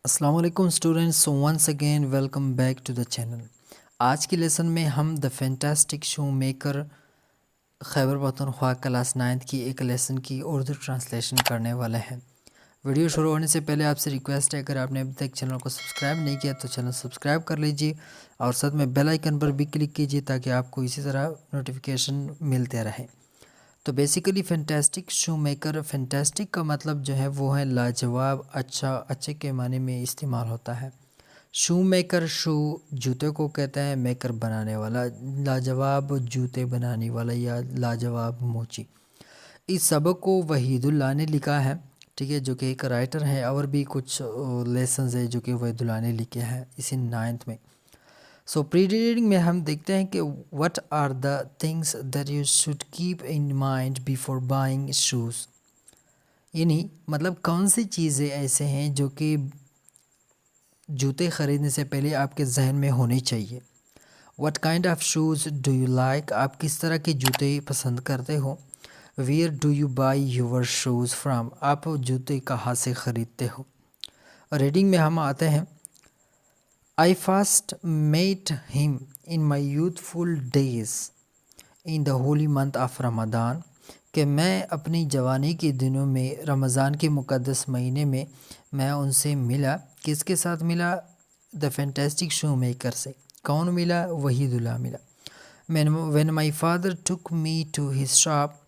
السلام علیکم students, once again welcome back to the channel. آج کی لیسن میں ہم the fantastic shoe maker Khyber Pakhtunkhwa class 9 کی ایک لیسن کی اردو ٹرانسلیشن کرنے والے ہیں۔ ویڈیو شروع ہونے سے پہلے آپ سے ریکویسٹ ہے، اگر آپ نے ابھی تک چینل کو سبسکرائب نہیں کیا تو چینل سبسکرائب کر لیجیے اور ساتھ میں بیل آئیکن پر بھی کلک کیجیے تاکہ آپ کو اسی طرح نوٹیفیکیشن ملتے رہیں۔ تو basically fantastic shoe maker, fantastic کا مطلب جو ہے وہ ہے لاجواب، اچھا، اچھے کے معنی میں استعمال ہوتا ہے۔ شو میکر، شو جوتے کو کہتا ہے، میکر بنانے والا، لاجواب جوتے بنانے والا یا لاجواب موچی۔ اس سبق کو وحید اللہ نے لکھا ہے، ٹھیک ہے، جو کہ ایک رائٹر ہیں، اور بھی کچھ لیسنز ہیں جو کہ وحید اللہ نے لکھے ہیں اسی 9th میں۔ سو پری ریڈنگ میں ہم دیکھتے ہیں کہ what are the things that you should keep in mind before buying shoes, یعنی مطلب کون سی چیزیں ایسے ہیں جو کہ جوتے خریدنے سے پہلے آپ کے ذہن میں ہونی چاہیے۔ What kind of shoes do you like, آپ کس طرح کے جوتے پسند کرتے ہو۔ Where do you buy your shoes from, آپ جوتے کہاں سے خریدتے ہو۔ ریڈنگ میں ہم آتے ہیں، I first met him in my youthful days in the holy month of Ramadan، کہ میں اپنی جوانی کے دنوں میں رمضان کے مقدس مہینے میں میں ان سے ملا۔ کس کے ساتھ ملا؟ دا فینٹاسٹک شو میکر سے۔ کون ملا؟ وحید اللہ ملا۔ when my father took me to his shop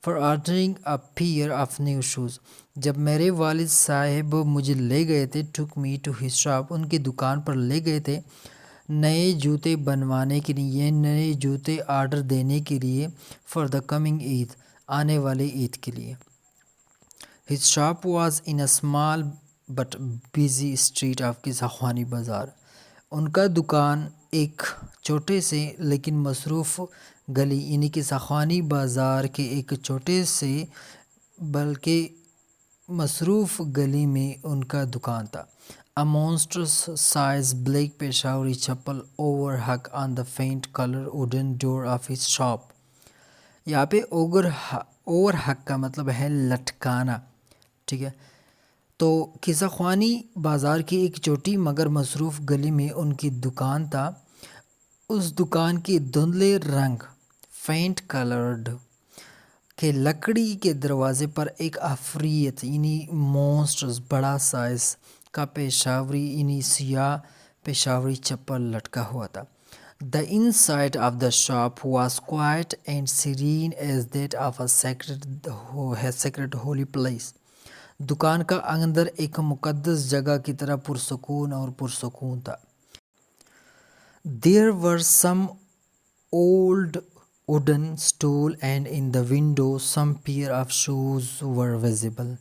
for ordering a pair of new shoes، جب میرے والد صاحب مجھے لے گئے تھے، took me to his shop، ان کی دکان پر لے گئے تھے نئے جوتے بنوانے کے لیے، نئے جوتے آرڈر دینے کے لیے، for the coming عید، آنے والے عید کے لیے۔ his shop was in a small but busy street of قزاخوانی بازار، ان کا دکان ایک چھوٹے سے لیکن مصروف گلی، یعنی قزاخوانی بازار کے ایک چھوٹے سے بلکہ مصروف گلی میں ان کا دکان تھا۔ A monstrous size black پشاوری چپل over hung on the faint color wooden door of his shop۔ یہاں پہ اوور ہک کا مطلب ہے لٹکانا، ٹھیک ہے۔ تو قزاخوانی بازار کی ایک چھوٹی مگر مصروف گلی میں ان کی دکان تھا۔ اس دکان کے دھندلے رنگ، فینٹ کلرڈ، کہ لکڑی کے دروازے پر ایک عفریت یعنی مونسٹرز، بڑا سائز کا پشاوری یعنی سیاہ پشاوری چپل لٹکا ہوا تھا۔ The inside of the shop was quiet and serene as that of a sacred holy place۔ دکان کا اندر ایک مقدس جگہ کی طرح پرسکون اور پرسکون تھا۔ There were some old wooden stool and in the window some pair of shoes were visible۔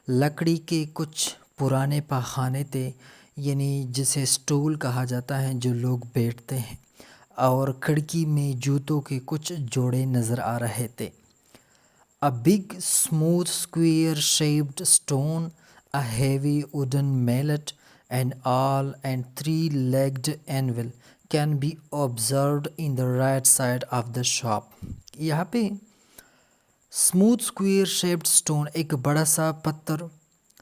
لکڑی کے کچھ پرانے پاخانے تھے، یعنی جسے سٹول کہا جاتا ہے، جو لوگ بیٹھتے ہیں، اور کھڑکی میں جوتوں کے کچھ جوڑے نظر آ رہے تھے۔ A big smooth square shaped stone, a heavy wooden mallet, an awl and three-legged anvil can be observed in the right side of the shop۔ یہاں پہ اسموتھ اسکوئر شیپڈ سٹون، ایک بڑا سا پتھر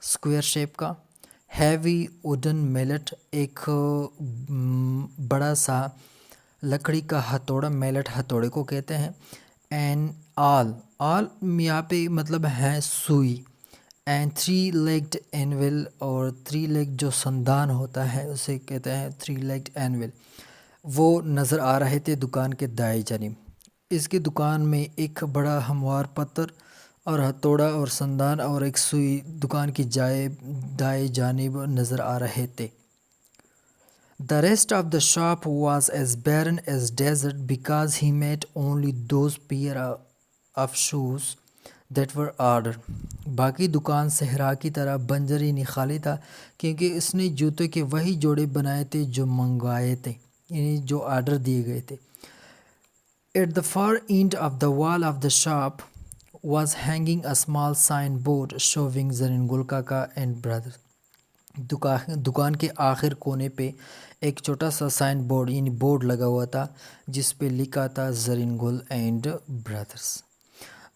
اسکوئر شیپ کا، heavy wooden melt, ایک بڑا سا لکڑی کا ہتھوڑا، میلٹ ہتھوڑے کو کہتے ہیں، این آل یہاں پہ مطلب ہے سوئی، اینڈ تھری لیگڈ اینول، اور تھری لیگ جو سندان ہوتا ہے اسے کہتے ہیں تھری لیگڈ اینول، وہ نظر آ رہے تھے دکان کے دائیں جانب۔ اس کی دکان میں ایک بڑا ہموار پتھر اور ہتھوڑا اور سندان اور ایک سوئی دکان کی دائیں جانب نظر آ رہے تھے۔ The rest of the shop was as barren as desert because he met only those pair of shoes that were ordered۔ باقی دکان صحرا کی طرح بنجر یعنی خالی تھا، کیونکہ اس نے جوتوں کے وہی جوڑے بنائے تھے جو منگوائے تھے، یعنی جو آرڈر دیے گئے تھے۔ At the far end of the wall of the shop was hanging a small signboard showing Zareen Kaka and brothers۔ دکان کے آخر کونے پہ ایک چھوٹا سا سائن بورڈ یعنی بورڈ لگا ہوا تھا جس پہ لکھا تھا Zareen Gul and brothers.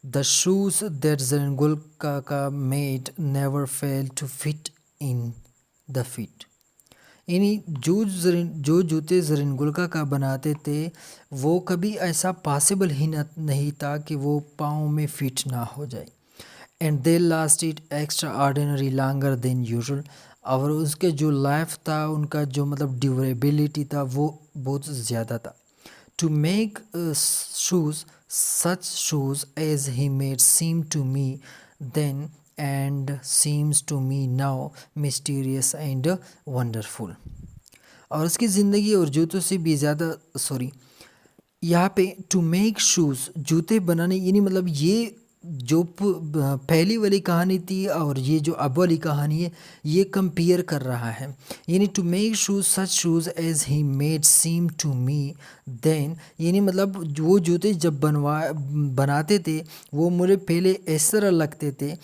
The shoes that Zareen Gul Kaka made never failed to fit in the feet. یعنی جو جوتے زرین گلکا کا بناتے تھے وہ کبھی ایسا پاسبل ہی نہیں تھا کہ وہ پاؤں میں فٹ نہ ہو جائے. And they last it extra ordinary longer than usual. اور اس کے جو لائف تھا ان کا جو مطلب ڈیوریبلٹی تھا وہ بہت زیادہ تھا. To make shoes such shoes as he made seem to me then and seems to me now mysterious and wonderful. اور اس کی زندگی اور جوتوں سے بھی زیادہ یہاں پہ ٹو میک شوز جوتے بنانے یعنی مطلب یہ جو پہلی والی کہانی تھی اور یہ جو اب والی کہانی ہے یہ کمپیئر کر رہا ہے. یعنی to make shoes such shoes as he made same to me then یعنی مطلب وہ جوتے جب بناتے تھے وہ مجھے پہلے اس طرح لگتے تھے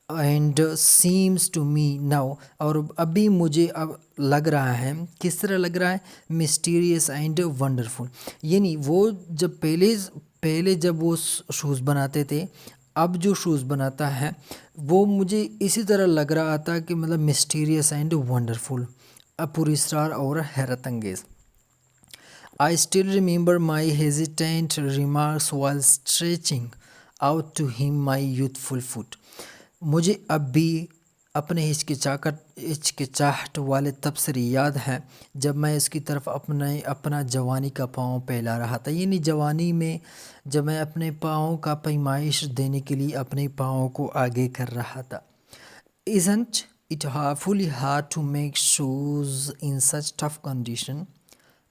and seems to me now اور ابھی مجھے اب لگ رہا ہے. کس طرح لگ رہا ہے؟ مسٹیریس اینڈ ونڈرفل. یعنی وہ جب پہلے جب وہ شوز بناتے تھے اب جو شوز بناتا ہے وہ مجھے اسی طرح لگ رہا تھا کہ مطلب مسٹیریس اینڈ ونڈرفل پراسرار اور حیرت انگیز. I still remember my hesitant remarks while stretching out to him my youthful foot. مجھے اب بھی اپنے ہچکچاہٹ والے تبصرے یاد ہیں جب میں اس کی طرف اپنا جوانی کا پاؤں پھیلا رہا تھا. یعنی جوانی میں جب میں اپنے پاؤں کا پیمائش دینے کے لیے اپنے پاؤں کو آگے کر رہا تھا. Isn't it awfully hard to make shoes in such tough condition?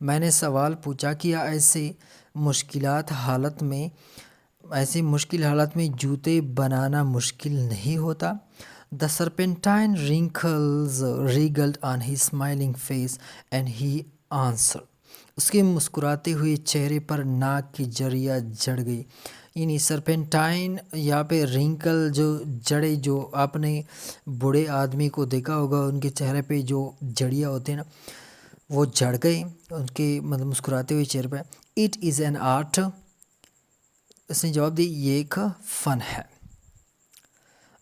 میں نے سوال پوچھا کیا ایسے مشکل حالت میں جوتے بنانا مشکل نہیں ہوتا. The serpentine wrinkles wriggled on his smiling face and he answered. اس کے مسکراتے ہوئے چہرے پر ناک کی جڑیاں جڑ گئی. یعنی سرپینٹائن یہاں پہ رنکل جو جڑے جو آپ نے بوڑھے آدمی کو دیکھا ہوگا ان کے چہرے پہ جو جڑیاں ہوتے ہیں نا وہ جڑ گئے ان کے مطلب مسکراتے ہوئے چہرے پہ. It is an art. اس نے جواب دی یہ ایک فن ہے.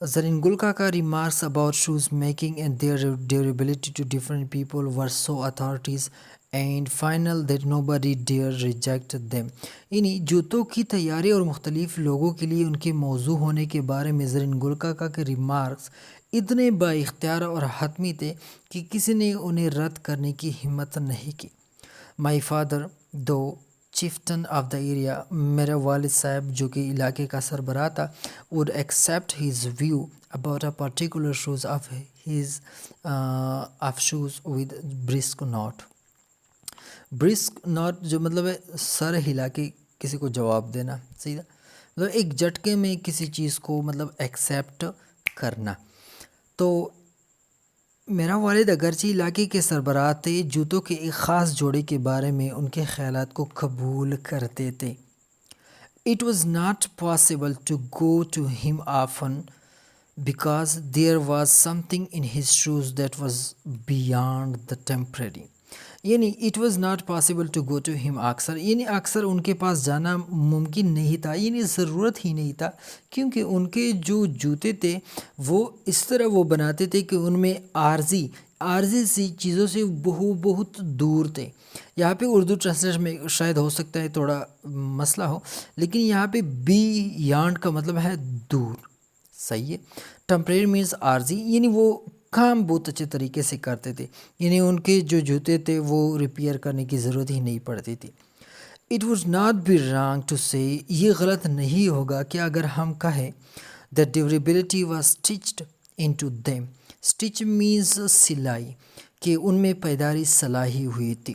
زرین گلکا کا remarks about shoes making and their durability to different people were so authorities and final that nobody dare reject them. یعنی جوتوں کی تیاری اور مختلف لوگوں کے لیے ان کے موضوع ہونے کے بارے میں زرین گلکا کے ریمارکس اتنے با اختیار اور حتمی تھے کہ کسی نے انہیں رد کرنے کی ہمت نہیں کی. My father the chieftain of the area. میرا والد صاحب جو کہ علاقے کا سربراہ تھا would accept his view about a particular shoes of shoes with brisk nod. brisk nod جو مطلب ہے سر ہلا کے کسی کو جواب دینا. صحیح ہے مطلب ایک جھٹکے میں کسی چیز کو مطلب ایکسیپٹ کرنا. تو میرا والد اگرچہ علاقے کے سربراہ تھے جوتوں کے ایک خاص جوڑے کے بارے میں ان کے خیالات کو قبول کرتے تھے. It was not possible to go to him often because there was something in his shoes that was beyond the temporary. یعنی it was not possible to go to ہم اکثر ان کے پاس جانا ممکن نہیں تھا. یعنی ضرورت ہی نہیں تھا کیونکہ ان کے جو جوتے تھے وہ اس طرح وہ بناتے تھے کہ ان میں عارضی سی چیزوں سے بہت دور تھے. یہاں پہ اردو ٹرانسلیشن میں شاید ہو سکتا ہے تھوڑا مسئلہ ہو لیکن یہاں پہ بی یانڈ کا مطلب ہے دور. صحیح ہے. ٹیمپریری مینس عارضی یعنی وہ کام بہت اچھے طریقے سے کرتے تھے. یعنی ان کے جو جوتے تھے وہ ریپیئر کرنے کی ضرورت ہی نہیں پڑتی تھی. It would not be wrong to say یہ غلط نہیں ہوگا کہ اگر ہم کہیں that durability was stitched into them. Stitch means سلائی کہ ان میں پائیداری صلاحی ہوئی تھی.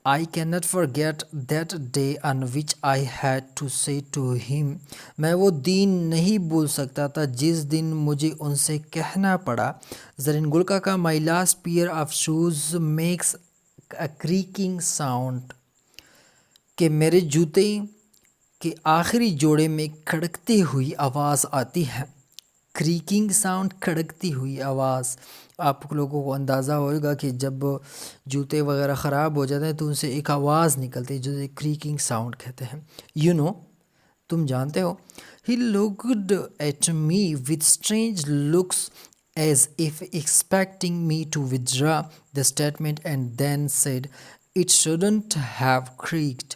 I cannot forget that day on which I had to say to him. میں وہ دن نہیں بھول سکتا تھا جس دن مجھے ان سے کہنا پڑا. زرین گلکا کا my last pair of shoes makes a creaking sound کہ میرے جوتے کے آخری جوڑے میں کھڑکتی ہوئی آواز آتی ہے. کریکنگ ساؤنڈ کھڑکتی ہوئی آواز. آپ لوگوں کو اندازہ ہوگا کہ جب جوتے وغیرہ خراب ہو جاتے ہیں تو ان سے ایک آواز نکلتی ہے جو کریکنگ ساؤنڈ کہتے ہیں. تم جانتے ہو. He looked at me with strange looks as if expecting me to withdraw the statement, and then said, "It shouldn't have creaked."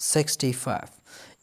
65।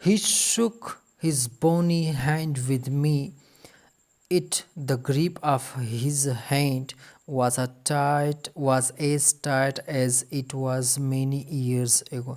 He shook his bony hand with me. The grip of his hand was as tight as it was many years ago.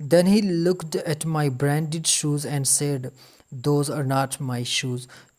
Then he looked at my branded shoes and said, "Those are not my shoes."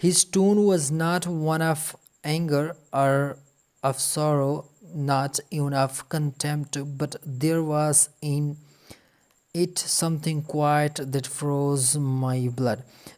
His tone was not one of anger or of sorrow, not even of contempt, but there was in it something quiet that froze my blood.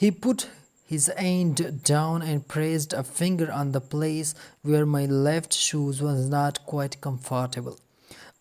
He put His hand down and pressed a finger on the place where my left shoes was not quite comfortable.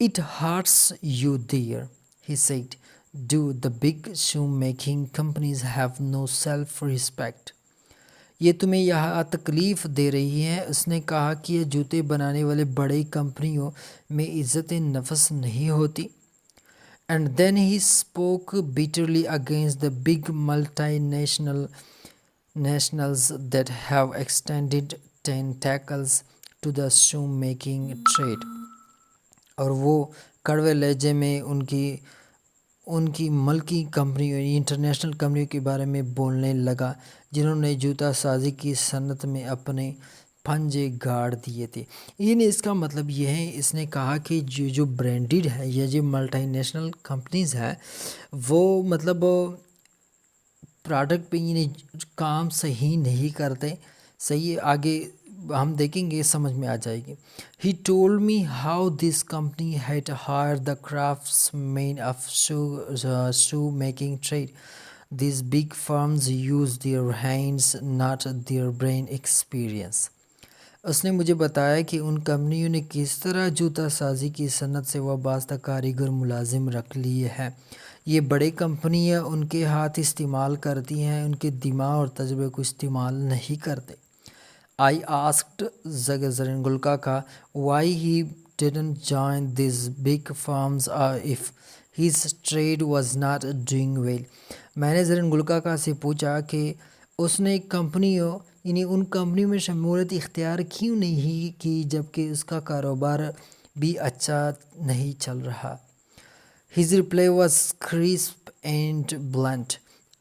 It hurts you dear, he said. Do the big shoemaking companies have no self-respect? یہ تمہیں یہاں تکلیف دے رہی ہے. اس نے کہا کہ یہ جوتے بنانے والے بڑے کمپنیوں میں عزت نفس نہیں ہوتی. And then he spoke bitterly against the big multinationals that have extended tentacles to the shoemaking trade. اور وہ کڑوے لہجے میں ان کی ملکی کمپنیوں انٹرنیشنل کمپنیوں کے بارے میں بولنے لگا جنہوں نے جوتا سازی کی صنعت میں اپنے پنجے گاڑ دیے تھے. یعنی اس کا مطلب یہ ہے، اس نے کہا کہ جو برانڈڈ ہے یا جو ملٹی نیشنل کمپنیز ہے وہ مطلب پروڈکٹ پہ یعنی کام صحیح نہیں کرتے. صحیح آگے ہم دیکھیں گے، سمجھ میں آ جائے گی. He told me how this company had hired the craftsmen of shoemaking trade. These big firms use their hands, not their brain experience. اس نے مجھے بتایا کہ ان کمپنیوں نے کس طرح جوتا سازی کی صنعت سے وابستہ کاریگر ملازم رکھ لیے ہیں. یہ بڑے کمپنیاں ان کے ہاتھ استعمال کرتی ہیں، ان کے دماغ اور تجربے کو استعمال نہیں کرتے. I asked Zarengalkaka why he didn't join these big firms if his trade was not doing well. میں نے زرنگلکاکا سے پوچھا کہ اس نے ان کمپنیوں میں شمولیت اختیار کیوں نہیں کی جبکہ اس کا کاروبار بھی اچھا نہیں چل رہا. His reply was crisp and blunt.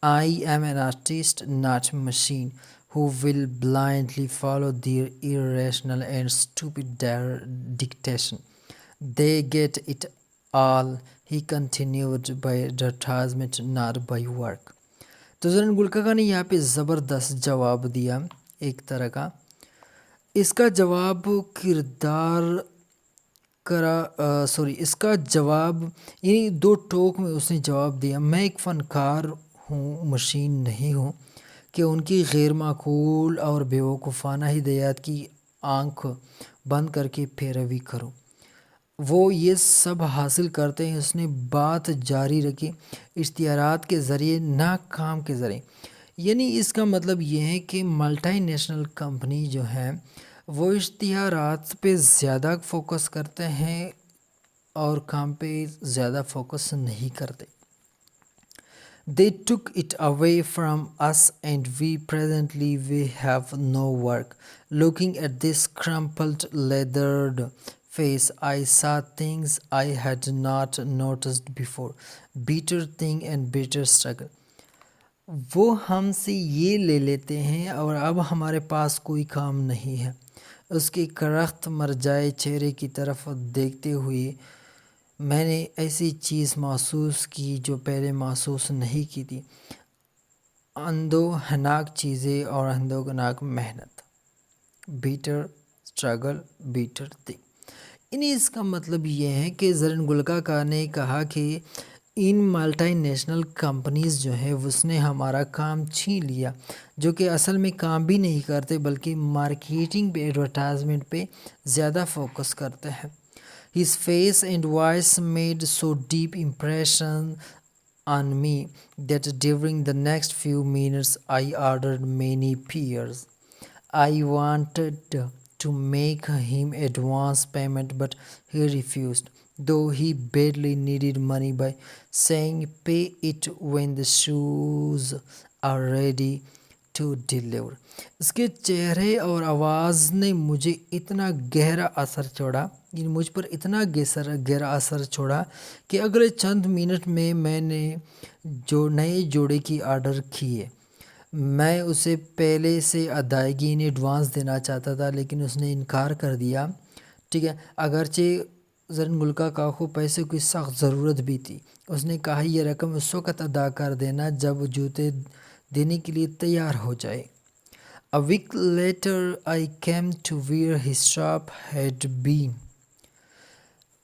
I am an artist, not a machine, who will blindly follow their irrational and stupid dictation. They get it all, he continued, by advertisement, not by work. تو زرنگلکاکا نے یہاں پہ زبردست جواب دیا ایک طرح کا. اس کا جواب اس کا جواب یعنی دو ٹوک میں اس نے جواب دیا. میں ایک فنکار ہوں، مشین نہیں ہوں کہ ان کی غیر معقول اور بیوقوفانہ ہدایات کی آنکھ بند کر کے پیروی کروں. وہ یہ سب حاصل کرتے ہیں. اس نے بات جاری رکھی. اشتہارات کے ذریعے، نہ کام کے ذریعے. یعنی اس کا مطلب یہ ہے کہ ملٹی نیشنل کمپنی جو ہیں وہ اشتہارات پہ زیادہ فوکس کرتے ہیں اور کام پہ زیادہ فوکس نہیں کرتے. They took it away from us and we have no work. Looking at this crumpled, leathered face, I saw things I had not noticed before. Bitter thing and bitter struggle. وہ ہم سے یہ لے لیتے ہیں اور اب ہمارے پاس کوئی کام نہیں ہے. اس کے کرخت مرجائے چہرے کی طرف دیکھتے ہوئے میں نے ایسی چیز محسوس کی جو پہلے محسوس نہیں کی تھی. اندوہناک چیزیں اور اندوہناک محنت. Better struggle, better thing. یعنی اس کا مطلب یہ ہے کہ زرنگلکاکا نے کہا کہ ان ملٹی نیشنل کمپنیز جو ہیں اس نے ہمارا کام چھین لیا، جو کہ اصل میں کام بھی نہیں کرتے بلکہ مارکیٹنگ پہ، ایڈورٹائزمنٹ پہ زیادہ فوکس کرتے ہیں. His face and voice made so deep impression on me that during the next few minutes I ordered many beers. I wanted to make him advance payment, but he refused, though he badly needed money, by saying pay it when the shoes are ready to deliver. اس کے چہرے اور آواز نے مجھے اتنا گہرا اثر چھوڑا، مجھ پر اتنا گہرا اثر چھوڑا کہ اگلے چند منٹ میں نے جو نئے جوڑے کی آرڈر کیے. میں اسے پہلے سے ادائیگی ایڈوانس دینا چاہتا تھا لیکن اس نے انکار کر دیا. ٹھیک ہے، اگرچہ زرنگلکاکا کو پیسے کی سخت ضرورت بھی تھی. اس نے کہا یہ رقم اس وقت ادا کر دینا جب جوتے دینے کے لیے تیار ہو جائے. A week later, I came to where his shop had been.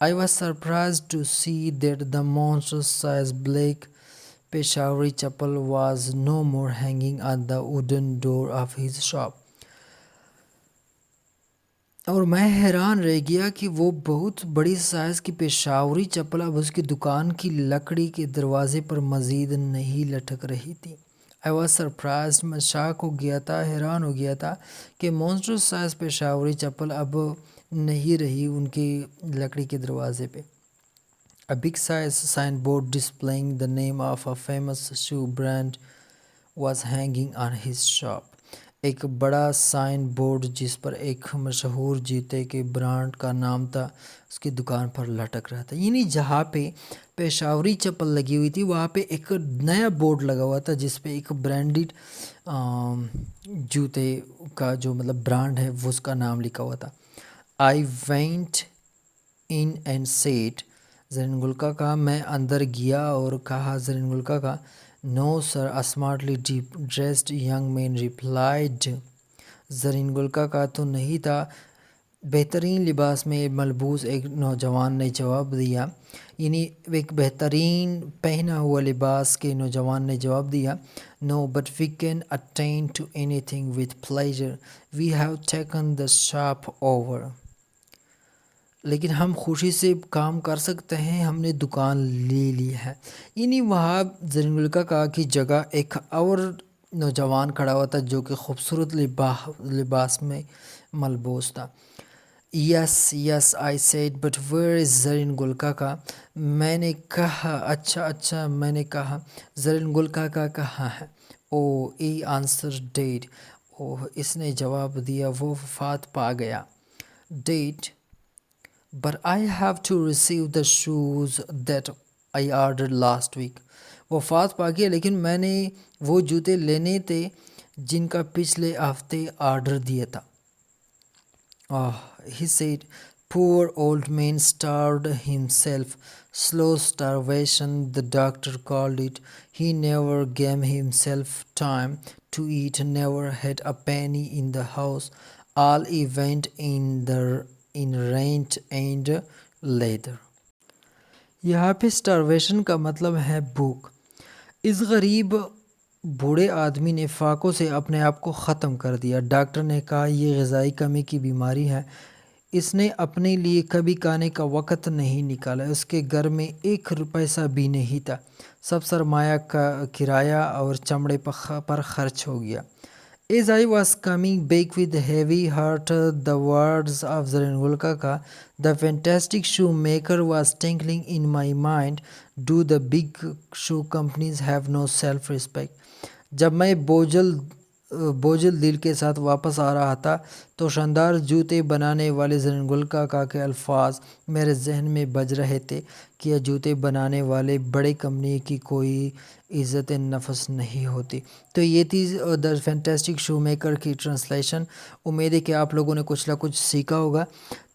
I was surprised to see that the monstrous-sized black Peshawari chappal was no more hanging at the wooden door of his shop. اور میں حیران رہ گیا کہ وہ بہت بڑی size کی پیشاوری چپل اب اس کی دکان کی لکڑی کے دروازے پر مزید نہیں لٹک رہی تھی. I was surprised, میں شاک ہو گیا تھا، حیران ہو گیا تھا کہ monstrous سائز پیشاوری چپل اب نہیں رہی ان کی لکڑی کے دروازے پہ. A big size signboard displaying the name of a famous shoe brand was hanging on his shop. ایک بڑا سائن بورڈ جس پر ایک مشہور جوتے کے برانڈ کا نام تھا اس کی دکان پر لٹک رہا تھا. یعنی جہاں پہ پیشاوری چپل لگی ہوئی تھی وہاں پہ ایک نیا بورڈ لگا ہوا تھا جس پہ ایک برانڈڈ جوتے کا جو مطلب برانڈ ہے وہ اس کا نام لکھا ہوا تھا. I went in and said, زرین گل کاکا میں اندر گیا اور کہا. زرین گل کاکا No sir, a smartly dressed young man replied. زرین گل کاکا تو نہیں تھا، بہترین لباس میں ملبوس ایک نوجوان نے جواب دیا. یعنی ایک بہترین پہنا ہوا لباس کے نوجوان نے جواب دیا. No, but we can attend to anything with pleasure. We have taken the shop over. لیکن ہم خوشی سے کام کر سکتے ہیں، ہم نے دکان لے لی ہے. یعنی وہاں زرین گل کاکا کی جگہ ایک اور نوجوان کھڑا ہوا تھا جو کہ خوبصورت لباس میں ملبوس تھا. Yes, I said, but where is زرین گل کاکا؟ میں نے کہا اچھا میں نے کہا زرین گل کاکا کہاں ہے؟ Oh, he answered, dead. اس نے جواب دیا وہ وفات پا گیا. Dead. But I have to receive the shoes that I ordered last week. وفات پا گیا لیکن میں نے وہ جوتے لینے تھے جن کا پچھلے ہفتے آرڈر دیا تھا. He said, poor old man starved himself. Slow starvation, the doctor called it. He never gave himself time to eat, never had a penny in the house. All he went in rent and leather. یہاں پہ starvation کا مطلب ہے بھوک. اس غریب بوڑھے آدمی نے فاقوں سے اپنے آپ کو ختم کر دیا. ڈاکٹر نے کہا یہ غذائی کمی کی بیماری ہے. اس نے اپنے لیے کبھی کھانے کا وقت نہیں نکالا. اس کے گھر میں 1 پیسہ بھی نہیں تھا. سب سرمایہ کرایہ اور چمڑے پر خرچ ہو گیا. As I was coming back with heavy heart, the words of Zareen Gul Kaka, the fantastic shoemaker, was tinkling in my mind. Do the big shoe companies have no self-respect? جب میں بوجھل دل کے ساتھ واپس آ رہا تھا تو شاندار جوتے بنانے والے زرین گل کاکا کے الفاظ میرے ذہن میں بج رہے تھے. کیا جوتے بنانے والے بڑے کمپنی کی کوئی عزت نفس نہیں ہوتی؟ تو یہ تھی دا فینٹاسٹک شو میکر کی ٹرانسلیشن. امید ہے کہ آپ لوگوں نے کچھ نہ کچھ سیکھا ہوگا.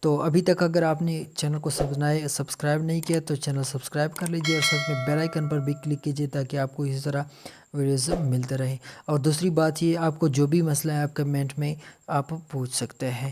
تو ابھی تک اگر آپ نے چینل کو سبسکرائب نہیں کیا تو چینل سبسکرائب کر لیجیے اور ساتھ میں بیل آئیکن پر بھی کلک کیجیے تاکہ آپ کو اسی طرح ویڈیوز ملتے رہیں. اور دوسری بات یہ آپ کو جو بھی مسئلہ ہے آپ کمنٹ میں آپ پوچھ سکتے ہیں.